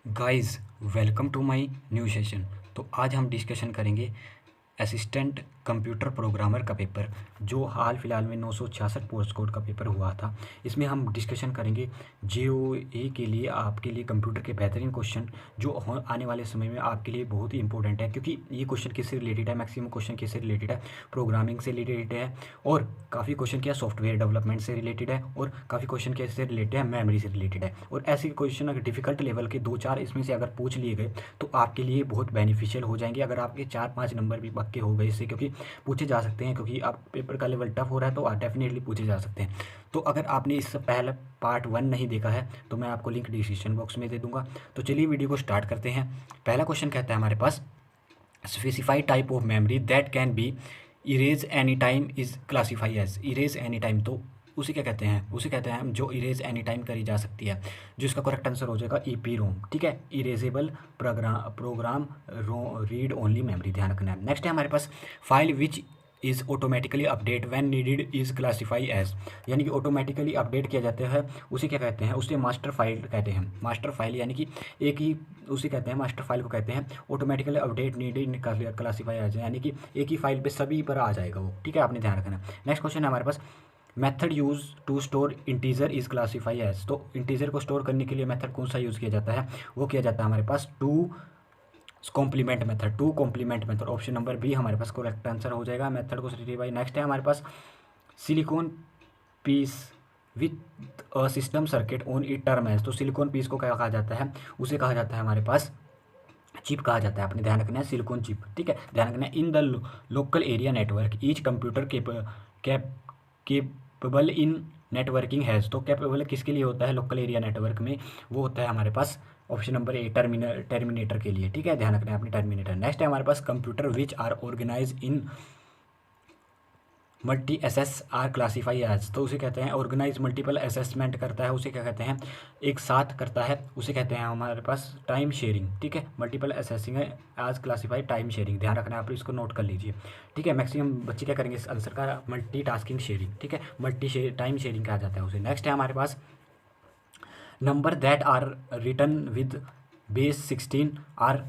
Guys, welcome to my new session. तो आज हम डिस्कशन करेंगे असिस्टेंट कंप्यूटर प्रोग्रामर का पेपर जो हाल फिलहाल में 966 पोस्ट कोड का पेपर हुआ था। इसमें हम डिस्कशन करेंगे जेओए के लिए आपके लिए कंप्यूटर के बेहतरीन क्वेश्चन जो आने वाले समय में आपके लिए बहुत ही इंपॉर्टेंट है, क्योंकि ये क्वेश्चन किससे रिलेटेड है, मैक्सिमम क्वेश्चन किससे रिलेटेड है, प्रोग्रामिंग से रिलेटेड है, और काफ़ी क्वेश्चन क्या सॉफ्टवेयर डेवलपमेंट से रिलेटेड है, और काफ़ी क्वेश्चन कैसे रिलेटेड है, मेमोरी से रिलेटेड है। और ऐसे क्वेश्चन अगर डिफिकल्ट लेवल के 2-4 इसमें से अगर पूछ लिए गए तो आपके लिए बहुत बेनिफिशियल हो जाएंगे। अगर आपके 4-5 नंबर भी पक्के हो गए इससे, क्योंकि पूछे जा सकते हैं, क्योंकि आप पेपर का लेवल टफ हो रहा है तो डेफिनेटली पूछे जा सकते हैं। तो अगर आपने इससे पहले पार्ट 1 नहीं देखा है तो मैं आपको लिंक डिस्क्रिप्शन बॉक्स में दे दूंगा। तो चलिए वीडियो को स्टार्ट करते हैं। पहला क्वेश्चन कहता है हमारे पास, specified type of memory that can be erase any time is classify as. Erase any time, तो उसे क्या कहते हैं? उसे कहते हैं हम जो इरेज एनी टाइम करी जा सकती है, जो इसका करेक्ट आंसर हो जाएगा ईपी रोम। ठीक है, erasable program read only memory, ध्यान रखना है। नेक्स्ट है हमारे पास, file which is automatically update when needed is classify as. यानी कि ऑटोमेटिकली अपडेट किया जाता है, उसे क्या कहते हैं? उसे मास्टर फाइल कहते हैं। मास्टर फाइल यानी कि एक ही, उसे कहते हैं मास्टर फाइल को कहते हैं। Automatically update needed classify as, यानी कि एक ही फाइल पे सभी पर आ जाएगा वो। ठीक है, आपने ध्यान रखना है। नेक्स्ट क्वेश्चन है हमारे पास, method use to store integer is classify as. तो इंटीजर को स्टोर करने के लिए मेथड कौन सा यूज़ किया जाता है? वो किया जाता है हमारे पास two complement method. Two complement method, option number B हमारे पास करेक्ट आंसर हो जाएगा, मेथड को सिटी बाई। नेक्स्ट है हमारे पास, silicon piece with a system circuit on is term as. तो सिलिकॉन पीस को क्या कहा जाता है? उसे कहा जाता है हमारे पास चिप कहा जाता है। आपने ध्यान रखना है, सिलिकॉन चिप। ठीक है, ध्यान रखना है। In the local area network each computer capable in networking has. तो कैपेबल किसके लिए होता है लोकल एरिया नेटवर्क में? वो होता है हमारे पास ऑप्शन नंबर ए, टर्मिनेटर के लिए। ठीक है, ध्यान रखना है अपनी टर्मिनेटर। नेक्स्ट है हमारे पास, computer which are organise in multi access are classify as. तो उसे कहते हैं ऑर्गेनाइज मल्टीपल असेसमेंट करता है, उसे क्या कहते हैं? एक साथ करता है, उसे कहते हैं हमारे पास टाइम शेयरिंग। ठीक है, मल्टीपल असेसिंग है आज क्लासीफाई टाइम शेयरिंग, ध्यान रखना है, आप इसको नोट कर लीजिए। ठीक है, मैक्सिमम बच्चे क्या करेंगे इस आंसर का? Multi tasking sharing. ठीक है, टाइम शेयरिंग कहा जाता है उसे। नेक्स्ट है हमारे पास, number that are return with base 16 are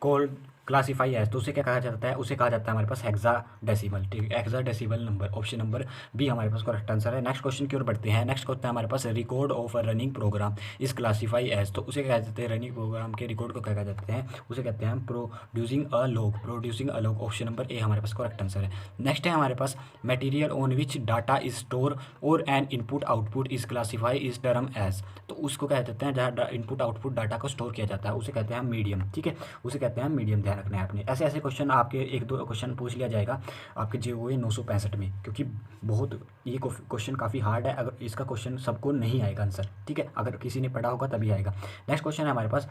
called classify as. तो उसे क्या कहा जाता है? उसे कहा जाता है हमारे पास हेक्सा डेसिमल। ठीक है, hexadecimal number, option number B हमारे पास करेक्ट आंसर है। नेक्स्ट क्वेश्चन की ओर बढ़ते हैं। नेक्स्ट क्वेश्चन है हमारे पास, record of a running program is classify as. तो उसे क्या कहते हैं? रनिंग प्रोग्राम के रिकॉर्ड को क्या कहा जाते हैं? उसे कहते हैं producing a log. Producing a log, option number A हमारे पास करेक्ट आंसर है। नेक्स्ट है हमारे पास, material on which data is store और an input output is classify is term as. तो उसको क्या कहते हैं? जहाँ इनपुट आउटपुट डाटा को स्टोर किया जाता है उसे कहते हैं मीडियम। ठीक है, उसे कहते हैं मीडियम, ध्यान रखना है आपने। ऐसे ऐसे क्वेश्चन आपके एक दो क्वेश्चन पूछ लिया जाएगा आपके जेओए 965 में, क्योंकि बहुत ये क्वेश्चन काफ़ी हार्ड है। अगर इसका क्वेश्चन सबको नहीं आएगा आंसर, ठीक है, अगर किसी ने पढ़ा होगा तभी आएगा। नेक्स्ट क्वेश्चन है हमारे पास,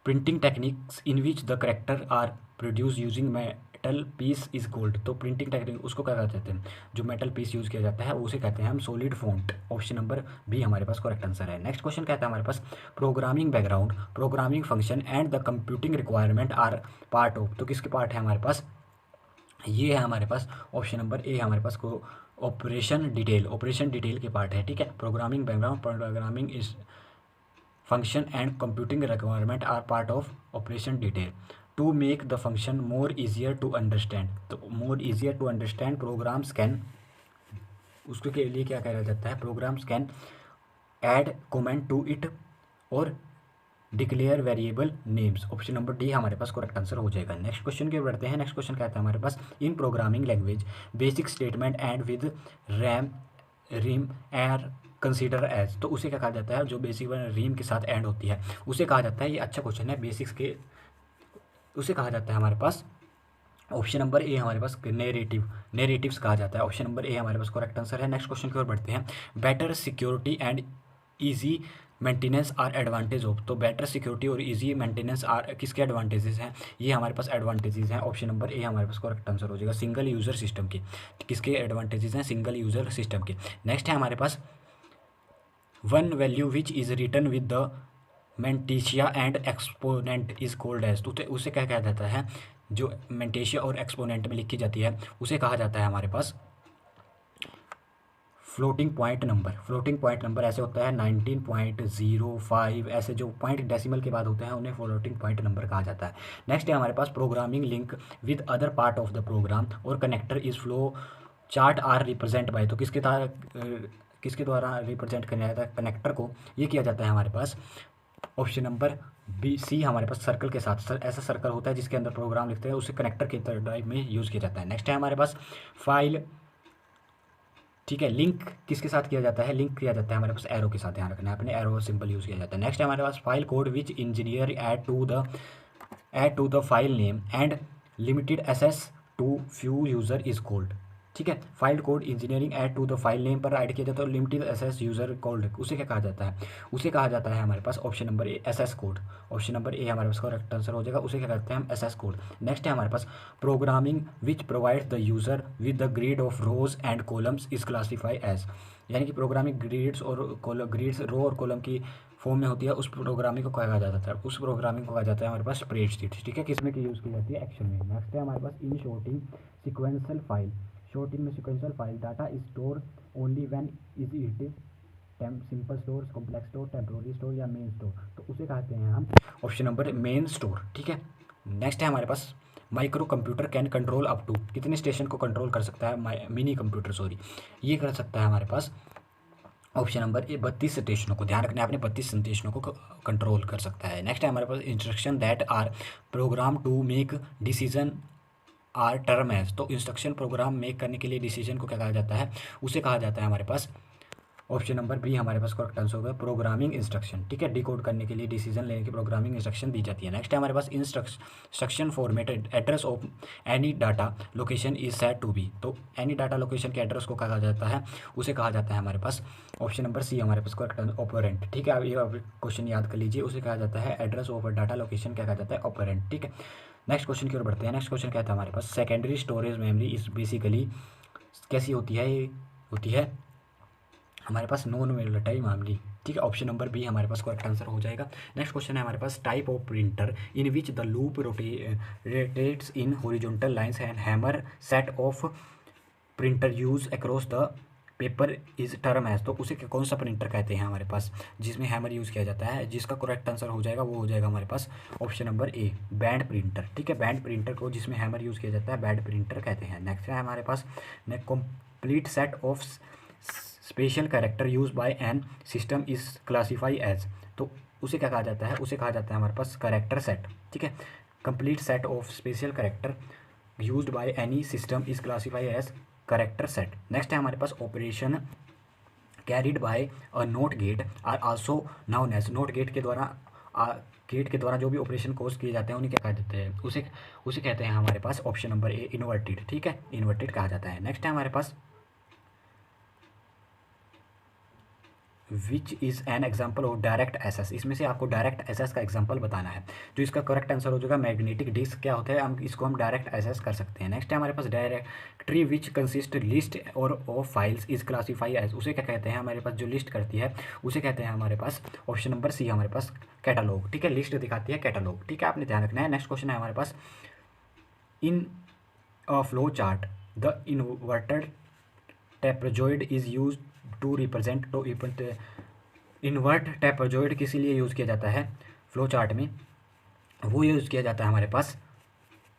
printing techniques in which the character are produce using metal piece is called. तो प्रिंटिंग टेक्निक उसको क्या कहते हैं? जो मेटल पीस यूज़ किया जाता है उसे कहते हैं हम solid font, option number B हमारे पास करेक्ट आंसर है। नेक्स्ट क्वेश्चन कहता है हमारे पास, programming background, programming function and the computing requirement are part of. तो किसके पार्ट है हमारे पास? ये है हमारे पास ऑप्शन नंबर ए हमारे पास को ऑपरेशन डिटेल, ऑपरेशन डिटेल के पार्ट है। ठीक है, programming background, programming is function and computing requirement are part of operation detail to make the function more easier to understand। तो more easier to understand programs can, उसके के लिए क्या कहा जाता है? programs can add comment to it और declare variable names, option number D हमारे पास करेक्ट आंसर हो जाएगा। नेक्स्ट क्वेश्चन की ओर बढ़ते हैं। नेक्स्ट क्वेश्चन कहता है हमारे पास, in programming language basic statement end with ram rim are consider as. तो उसे क्या कहा जाता है? जो बेसिक रीम के साथ एंड होती है उसे कहा जाता है, ये अच्छा क्वेश्चन है बेसिक्स के, उसे कहा जाता है हमारे पास ऑप्शन नंबर ए हमारे पास नेरेटिव्स कहा जाता है, ऑप्शन नंबर ए हमारे पास करेक्ट आंसर है। नेक्स्ट क्वेश्चन की ओर बढ़ते हैं, better security and easy maintenance are advantage of. तो बेटर सिक्योरिटी और इजी मेंटेनेंस आर किसके एडवांटेजेस हैं? ये हमारे पास एडवांटेजेस हैं, ऑप्शन नंबर ए हमारे पास करेक्ट आंसर हो जाएगा, सिंगल यूज़र सिस्टम के। किसके एडवांटेजेस हैं? सिंगल यूज़र सिस्टम के। नेक्स्ट है हमारे पास, one value which is return with the mantissa and exponent is called as. तो उसे क्या कहा जाता है? जो मेंटेशिया और एक्सपोनेंट में लिखी जाती है उसे कहा जाता है हमारे पास फ्लोटिंग पॉइंट नंबर ऐसे होता है 19.05, ऐसे जो पॉइंट डेसिमल के बाद होते हैं उन्हें फ्लोटिंग पॉइंट नंबर कहा जाता है। नेक्स्ट है हमारे पास programming link with other part of the program और connector is flow chart are represent by, तो किसके द्वारा रिप्रेजेंट किया जाता है कनेक्टर को, ये किया जाता है हमारे पास ऑप्शन नंबर बी सी हमारे पास सर्कल के साथ। ऐसा सर्कल होता है जिसके अंदर प्रोग्राम लिखते हैं, उसे कनेक्टर के टाइप में यूज़ किया जाता है। नेक्स्ट है हमारे पास फाइल, ठीक है। लिंक किसके साथ किया जाता है, लिंक किया जाता है हमारे पास एरो के साथ, ध्यान रखना है अपने एरो सिंबल यूज़ किया जाता है। नेक्स्ट है हमारे पास file code which engineer add to the file name and limited access to few user is called, ठीक है। File code engineering add to the file name पर ऐड किया जाता है और लिमिटेड एसेस यूजर कॉल्ड, उसे क्या कहा जाता है, उसे कहा जाता है हमारे पास option number A SS code. Option number A हमारे पास करेक्ट आंसर हो जाएगा, उसे क्या कहते हैं हम एसएस कोड। नेक्स्ट है हमारे पास programming which provides the user with the grid of rows and columns is classify as, यानी कि प्रोग्रामिंग ग्रिड्स और ग्रिड्स रो और कॉलम की फॉर्म में होती है, उस प्रोग्रामिंग को कहा जाता है, उस प्रोग्रामिंग को कहा जाता है हमारे पास स्प्रेडशीट, ठीक है। किसमें की यूज़ की जाती है, एक्शन में। नेक्स्ट है हमारे पास इन शॉर्टिंग सिक्वेंशियल फाइल, शॉर्टिंग में sequential file data store only when is it simple store, complex store, temporary store या मेन स्टोर, तो उसे कहते हैं हम ऑप्शन नंबर मेन स्टोर, ठीक है। नेक्स्ट है हमारे पास micro computer can control up to, कितने स्टेशन को कंट्रोल कर सकता है, मिनी कंप्यूटर सॉरी, ये कर सकता है हमारे पास ऑप्शन नंबर ए 32 स्टेशनों को, ध्यान रखना है आपने 32 स्टेशनों को कंट्रोल कर सकता है। नेक्स्ट है हमारे पास instruction that are program to make decision are term as, तो इंस्ट्रक्शन प्रोग्राम मेक करने के लिए डिसीजन को क्या कहा जाता है, उसे कहा जाता है हमारे पास ऑप्शन नंबर बी हमारे पास करेक्ट आंसर होगा प्रोग्रामिंग इंस्ट्रक्शन, ठीक है। डिकोड करने के लिए डिसीजन लेने की प्रोग्रामिंग इंस्ट्रक्शन दी जाती है। नेक्स्ट है हमारे पास instruction formatted address of any data location is said to be, तो एनी डाटा लोकेशन के एड्रेस को कहा जाता है, उसे कहा जाता है हमारे पास ऑप्शन नंबर सी हमारे पास करेक्ट ऑपरेंट, ठीक है। अब ये क्वेश्चन याद कर लीजिए, उसे कहा जाता है एड्रेस ऑफ डाटा लोकेशन, क्या कहा जाता है ऑपरेंट, ठीक है। नेक्स्ट क्वेश्चन की ओर बढ़ते हैं। नेक्स्ट क्वेश्चन कहता है हमारे पास सेकेंडरी स्टोरेज मेमोरी इस बेसिकली कैसी होती है, ये होती है हमारे पास नॉन वोलेटाइल मेमोरी, ठीक है। ऑप्शन नंबर बी हमारे पास करेक्ट आंसर हो जाएगा। नेक्स्ट क्वेश्चन है हमारे पास type of printer in which the loop rotates in horizontal lines and hammer set of printer use across the paper is term as, तो उसे कौन सा प्रिंटर कहते हैं हमारे पास जिसमें हैमर यूज़ किया जाता है, जिसका करेक्ट आंसर हो जाएगा वो हो जाएगा हमारे पास option number A band printer, ठीक है। बैंड प्रिंटर को जिसमें हैमर यूज़ किया जाता है बैंड प्रिंटर कहते हैं। नेक्स्ट है हमारे पास complete set of special character use by an system is classify as, तो उसे क्या कहा जाता है, उसे कहा जाता है हमारे पास कैरेक्टर सेट, ठीक है। Complete set of special character used by any system is classify as character set. Next है हमारे पास operation carried by a not gate are also known as, not gate के द्वारा जो भी ऑपरेशन कोर्स किए जाते हैं उन्हें क्या कहा जाता है, उसे कहते हैं हमारे पास ऑप्शन नंबर ए इन्वर्टेड, ठीक है, इन्वर्टेड कहा जाता है। नेक्स्ट है हमारे पास which is an example of direct access, इसमें से आपको डायरेक्ट एसेस का एग्जाम्पल बताना है, जो इसका करेक्ट आंसर हो जाएगा मैग्नेटिक डिस्क, क्या होता है हम इसको हम डायरेक्ट एसेस कर सकते हैं। नेक्स्ट है हमारे पास डायरेक्टरी विच कंसिस्ट लिस्ट और of files is classify as, उसे क्या कहते हैं हमारे पास जो लिस्ट करती है उसे कहते हैं हमारे पास ऑप्शन नंबर सी हमारे पास कैटलॉग, ठीक है। लिस्ट दिखाती है कैटलॉग, ठीक है, आपने ध्यान रखना है। नेक्स्ट क्वेश्चन है हमारे पास in a flow chart the inverted trapezoid is use to represent, तो इन्वर्ट ट्रेपेजॉइड किस लिए यूज़ किया जाता है फ्लो चार्ट में, वो यूज़ किया जाता है हमारे पास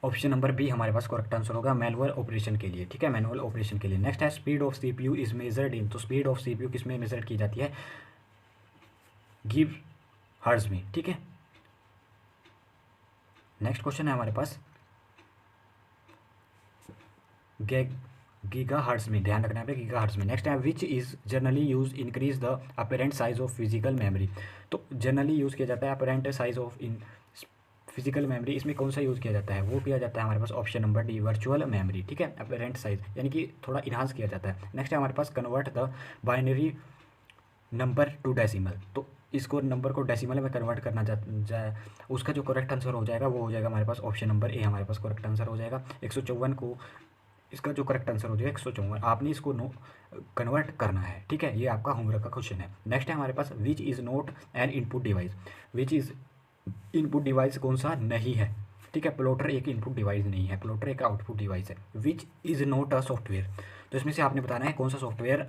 ऑप्शन नंबर बी हमारे पास करेक्ट आंसर होगा मैनुअल ऑपरेशन के लिए, ठीक है, मैनुअल ऑपरेशन के लिए। नेक्स्ट है speed of CPU is measured in, तो स्पीड ऑफ सीपीयू किस में मेजर की जाती है, गिव हर्ट्ज में, ठीक है। नेक्स्ट क्वेश्चन है हमारे पास गीगा हर्ट्ज में, ध्यान रखना है गीगा हर्ट्ज में। नेक्स्ट है which is generally use increase the apparent size of physical memory, तो जनरली यूज़ किया जाता है apparent size of in physical memory, इसमें कौन सा यूज़ किया जाता है, वो किया जाता है हमारे पास option number D virtual memory, ठीक है, अपेरेंट साइज यानी कि थोड़ा इन्हांस किया जाता है। नेक्स्ट है हमारे पास convert the binary number to decimal, तो इसको नंबर को डेसिमल में कन्वर्ट करना जाए, उसका जो करेक्ट आंसर हो जाएगा वो हो जाएगा हमारे पास ऑप्शन नंबर ए हमारे पास करेक्ट आंसर हो जाएगा। 154 को इसका जो करेक्ट आंसर हो जाएगा 154, आपने इसको कन्वर्ट करना है, ठीक है, ये आपका होमवर्क का क्वेश्चन है। नेक्स्ट है हमारे पास which is not an input device, which is input device कौन सा नहीं है, ठीक है, प्लॉटर एक इनपुट डिवाइस नहीं है, प्लॉटर एक आउटपुट डिवाइस है। विच इज़ नॉट अ सॉफ्टवेयर, तो इसमें से आपने बताना है कौन सा सॉफ्टवेयर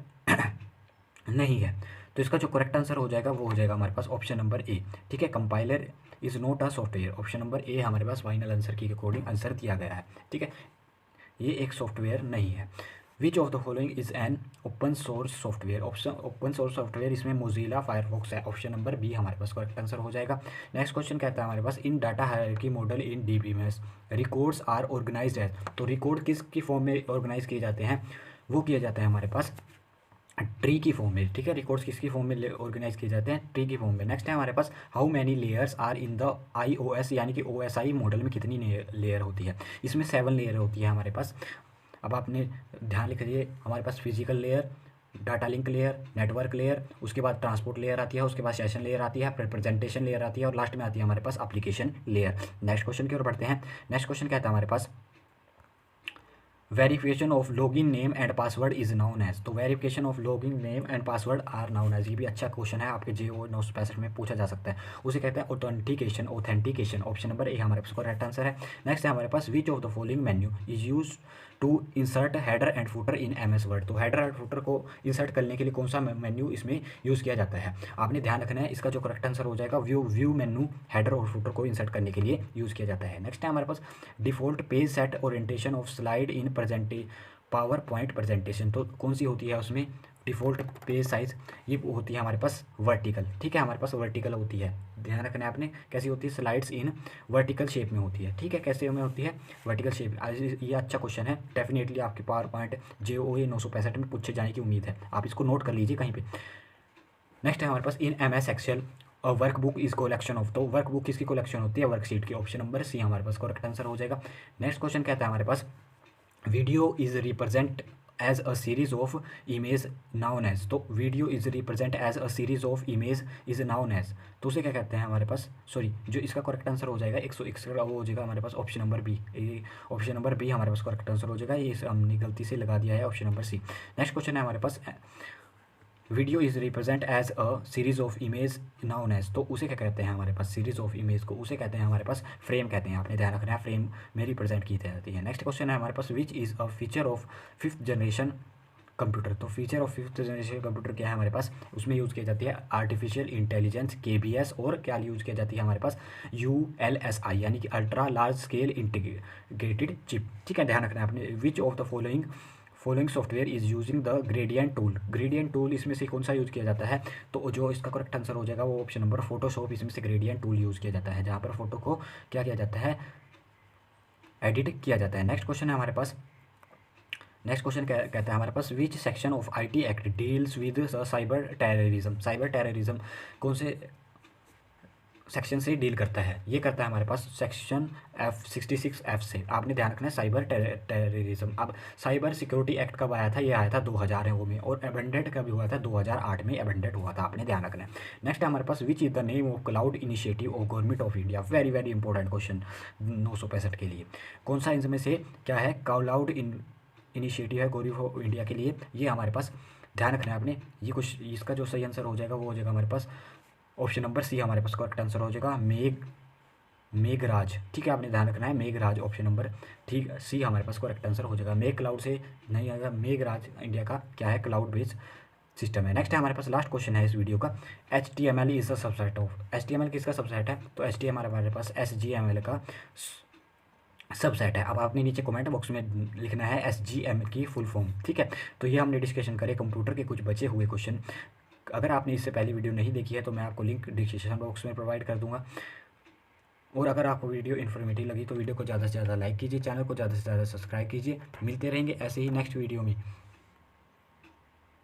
नहीं है। तो इसका जो करेक्ट आंसर हो जाएगा वो हो जाएगा हमारे पास ऑप्शन नंबर ए, ठीक है। Compiler is not a software, option number A हमारे पास फाइनल आंसर की अकॉर्डिंग आंसर दिया गया है, ठीक है। ये एक सॉफ्टवेयर नहीं है। विच of the following is an open source software, option open source software इसमें मोजिला फायरफॉक्स है, ऑप्शन नंबर बी हमारे पास करेक्ट आंसर हो जाएगा। नेक्स्ट क्वेश्चन कहता है हमारे पास in data hierarchy model in DBMS records are organised as, तो रिकॉर्ड किसकी फॉर्म में ऑर्गेनाइज किए जाते हैं, वो किए जाते हैं हमारे पास ट्री की फॉर्म में, ठीक है। रिकॉर्ड्स किसकी फॉर्म में ऑर्गेनाइज किए जाते हैं, ट्री की फॉर्म में। नेक्स्ट है हमारे पास how many layers are in the IOS यानी कि OSI मॉडल में कितनी लेयर होती है, इसमें 7 लेयर होती है हमारे पास। अब आपने ध्यान लिखिए, हमारे पास physical layer, data link layer, network layer, उसके बाद ट्रांसपोर्ट लेयर आती है, उसके बाद सेशन लेयर आती है, प्रेजेंटेशन लेयर आती है और लास्ट में आती है हमारे पास एप्लीकेशन लेयर। नेक्स्ट क्वेश्चन की ओर बढ़ते हैं। नेक्स्ट क्वेश्चन कहता है हमारे पास verification of login name and password is known as, तो verification of login name and password are known as, ये भी अच्छा क्वेश्चन है, आपके JO 965 में पूछा जा सकता है। उसे कहते हैं ऑथेंटिकेशन, ऑप्शन नंबर ए हमारे पास करेक्ट आंसर है। नेक्स्ट है हमारे पास which of the following menu is use to insert header and footer in MS word, तो हेडर एंड फुटर को इंसर्ट करने के लिए कौन सा मेन्यू इसमें यूज़ किया जाता है, आपने ध्यान रखना है। इसका जो करेक्ट आंसर हो जाएगा व्यू मेन्यू हेडर और फुटर को इंसर्ट करने के लिए यूज़ किया जाता है। नेक्स्ट है हमारे पास default page set orientation of slide in PowerPoint presentation, तो कौन सी होती है उसमें डिफ़ॉल्ट पेज साइज, ये होती है हमारे पास वर्टिकल, ठीक है। हमारे पास वर्टिकल होती है, ध्यान रखना है आपने, कैसी होती है, स्लाइड्स इन वर्टिकल शेप में होती है, ठीक है। कैसे में होती है, वर्टिकल शेप। ये अच्छा क्वेश्चन है, डेफिनेटली आपके पावर पॉइंट JOA 965 में पूछे जाने की उम्मीद है, आप इसको नोट कर लीजिए कहीं पर। नेक्स्ट है हमारे पास in MS Excel workbook is collection of, तो वर्क बुक किसकी कलेक्शन होती है, वर्कशीट की, ऑप्शन नंबर सी हमारे पास करेक्ट आंसर हो जाएगा। नेक्स्ट क्वेश्चन कहता है हमारे पास video is represent as a series of image known as, तो video is represent as a series of image is known as, तो उसे क्या कहते हैं हमारे पास, सॉरी जो इसका करेक्ट आंसर हो जाएगा 161 का वो हो जाएगा हमारे पास ऑप्शन नंबर बी, ये ऑप्शन नंबर बी हमारे पास करेक्ट आंसर हो जाएगा, ये हमने गलती से लगा दिया है option number C. Next question है हमारे पास video is represent as a series of image known as, तो उसे क्या कहते हैं हमारे पास, सीरीज ऑफ इमेज को उसे कहते हैं हमारे पास फ्रेम कहते हैं, आपने ध्यान रखना है, फ्रेम में रिप्रेजेंट की जाती है। नेक्स्ट क्वेश्चन है हमारे पास which is a feature of 5th generation computer, तो feature of 5th generation computer क्या है हमारे पास, उसमें यूज़ की जाती है आर्टिफिशियल इंटेलिजेंस KBS और क्या यूज़ किया जाती है हमारे पास ULSI यानी कि ultra large scale integrated chip, ठीक है। ध्यान रखना है आपने। विच of the following software is using the gradient tool, gradient tool इसमें से कौन सा यूज़ किया जाता है, तो जो इसका करेक्ट आंसर हो जाएगा वो ऑप्शन नंबर फोटोशॉप, इसमें से ग्रेडियंट टूल यूज़ किया जाता है जहाँ पर फोटो को क्या किया जाता है, एडिट किया जाता है। नेक्स्ट क्वेश्चन है हमारे पास, नेक्स्ट क्वेश्चन कहता है हमारे पास which section of IT act deals with cyber terrorism, cyber terrorism कौन से सेक्शन से डील करता है, ये करता है हमारे पास सेक्शन F66F से, आपने ध्यान रखना है साइबर टेररिज्म। अब साइबर सिक्योरिटी एक्ट कब आया था, ये आया था 2000 में, और एबेंडेड कब हुआ था 2008 में एबेंडेड हुआ था, आपने ध्यान रखना है। नेक्स्ट है हमारे पास which is the name of cloud initiative of government of India, very very important question 965 के लिए, कौन सा इनमें से क्या है क्लाउड इनिशिएटिव है गवर्नमेंट ऑफ इंडिया के लिए, ये हमारे पास ध्यान रखना है आपने। ये कुछ इसका जो सही आंसर हो जाएगा वो हो जाएगा हमारे पास ऑप्शन नंबर सी हमारे पास करेक्ट आंसर हो जाएगा मेघराज, ठीक है, आपने ध्यान रखना है मेघराज, ऑप्शन नंबर ठीक सी हमारे पास करेक्ट आंसर हो जाएगा। मेघ क्लाउड से नहीं आएगा, मेघराज इंडिया का क्या है क्लाउड बेस्ड सिस्टम है। नेक्स्ट है हमारे पास लास्ट क्वेश्चन है इस वीडियो का, HTML is the subset of, HTML किसका सबसेट है, तो HTML हमारे पास SGML का सबसेट है। अब आपने नीचे कमेंट बॉक्स में लिखना है SGML की फुल फॉर्म, ठीक है। तो ये हमने डिस्कशन करे कंप्यूटर के कुछ बचे हुए क्वेश्चन, अगर आपने इससे पहली वीडियो नहीं देखी है तो मैं आपको लिंक डिस्क्रिप्शन बॉक्स में प्रोवाइड कर दूंगा। और अगर आपको वीडियो इन्फॉर्मेटिव लगी तो वीडियो को ज़्यादा से ज़्यादा लाइक कीजिए, चैनल को ज़्यादा से ज़्यादा सब्सक्राइब कीजिए। मिलते रहेंगे ऐसे ही नेक्स्ट वीडियो में।